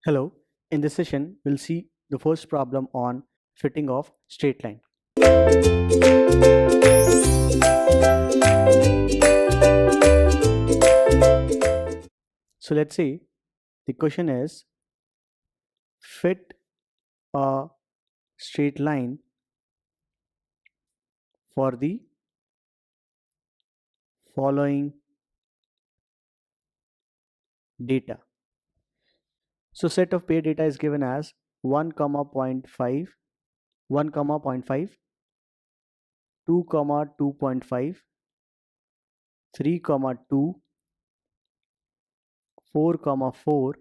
Hello, in this session, we'll see the first problem on fitting of straight line. So let's say the question is fit a straight line for the following data. So set of paired data is given as 1, 0.5, 1, 0.5, 2, 2.5, 3, 2, 4, 4,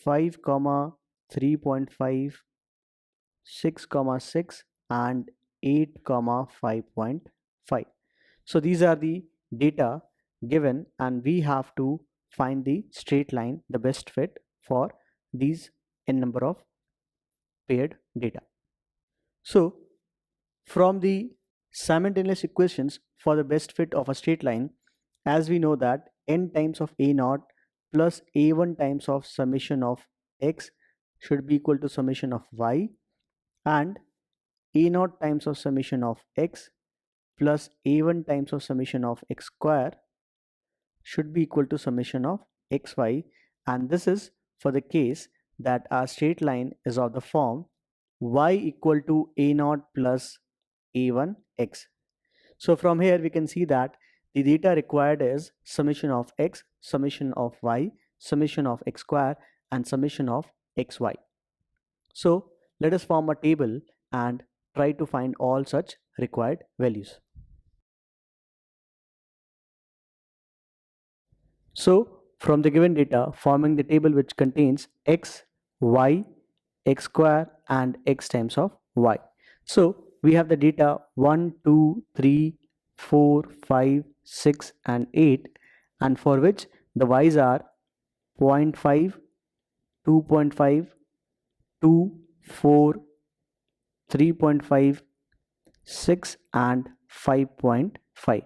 5, 3.5, 6, 6 and 8, 5.5. So these are the data given and we have to find the straight line, the best fit for these n number of paired data. So from the simultaneous equations for the best fit of a straight line, as we know that n times of a naught plus a1 times of summation of x should be equal to summation of y, and a naught times of summation of x plus a1 times of summation of x square should be equal to summation of xy, and this is for the case that our straight line is of the form y equal to a naught plus a1 x. So from here we can see that the data required is summation of x, summation of y, summation of x square and summation of xy. So let us form a table and try to find all such required values. So from the given data, forming the table which contains x, y, x square and x times of y. So we have the data 1, 2, 3, 4, 5, 6 and 8, and for which the y's are 0.5, 2.5, 2, 4, 3.5, 6 and 5.5.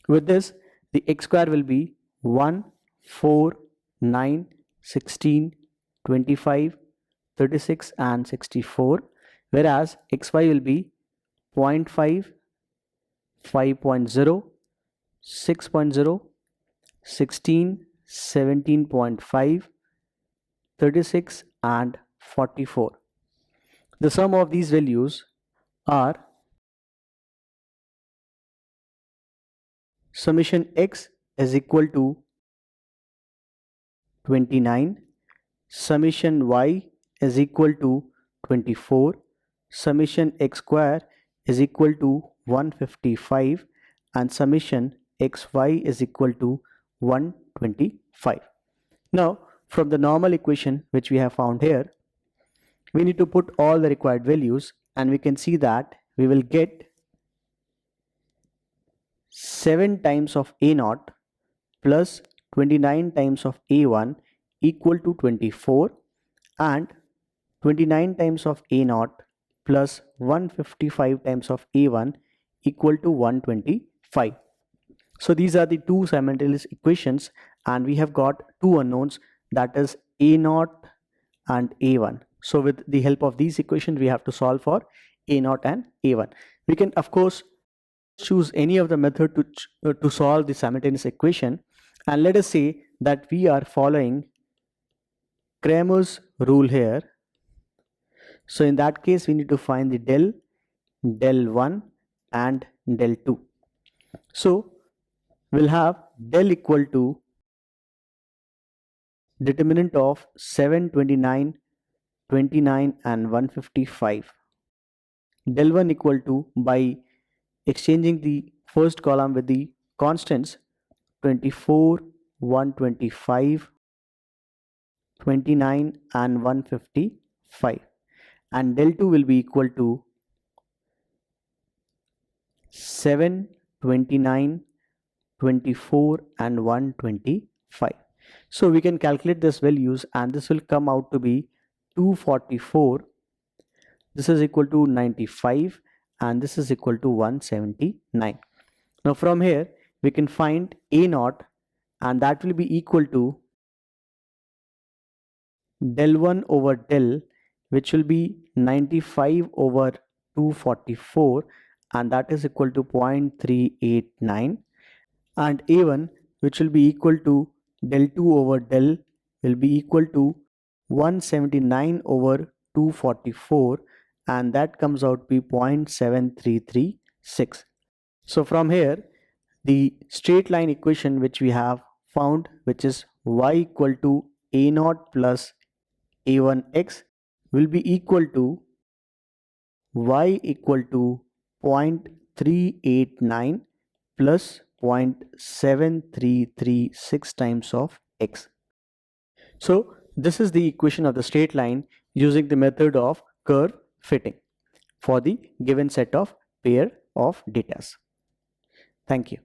With this, the x square will be 1, 4, 9, 16, 25, 36 and 64, whereas xy will be 0.5, 5.0, 6.0, 16, 17.5, 36 and 44. The sum of these values are summation x is equal to 29, summation y is equal to 24, summation x square is equal to 155 and summation xy is equal to 125. Now from the normal equation which we have found here, we need to put all the required values and we can see that we will get 7 times of a naught plus 29 times of a1 equal to 24, and 29 times of a naught plus 155 times of a1 equal to 125. So these are the two simultaneous equations and we have got two unknowns, that is a naught and a1. So with the help of these equations we have to solve for a naught and a1. We can of course choose any of the method to solve the simultaneous equation, and let us say that we are following Cramer's rule here. So in that case we need to find the del 1 and del 2. So we'll have del equal to determinant of 7, 29, 29 and 155. Del 1 equal to, by exchanging the first column with the constants, 24, 125, 29 and 155, and del 2 will be equal to 7, 29, 24 and 125. So we can calculate this values and this will come out to be 244. This is equal to 95 and this is equal to 179. Now from here we can find a naught and that will be equal to del 1 over del, which will be 95 over 244, and that is equal to 0.389, and a1, which will be equal to del 2 over del, will be equal to 179 over 244, and that comes out to be 0.7336. So from here, the straight line equation which we have found, which is y equal to a naught plus a1x, will be equal to y equal to 0.389 plus 0.7336 times of x. So this is the equation of the straight line using the method of curve fitting for the given set of pair of datas. Thank you.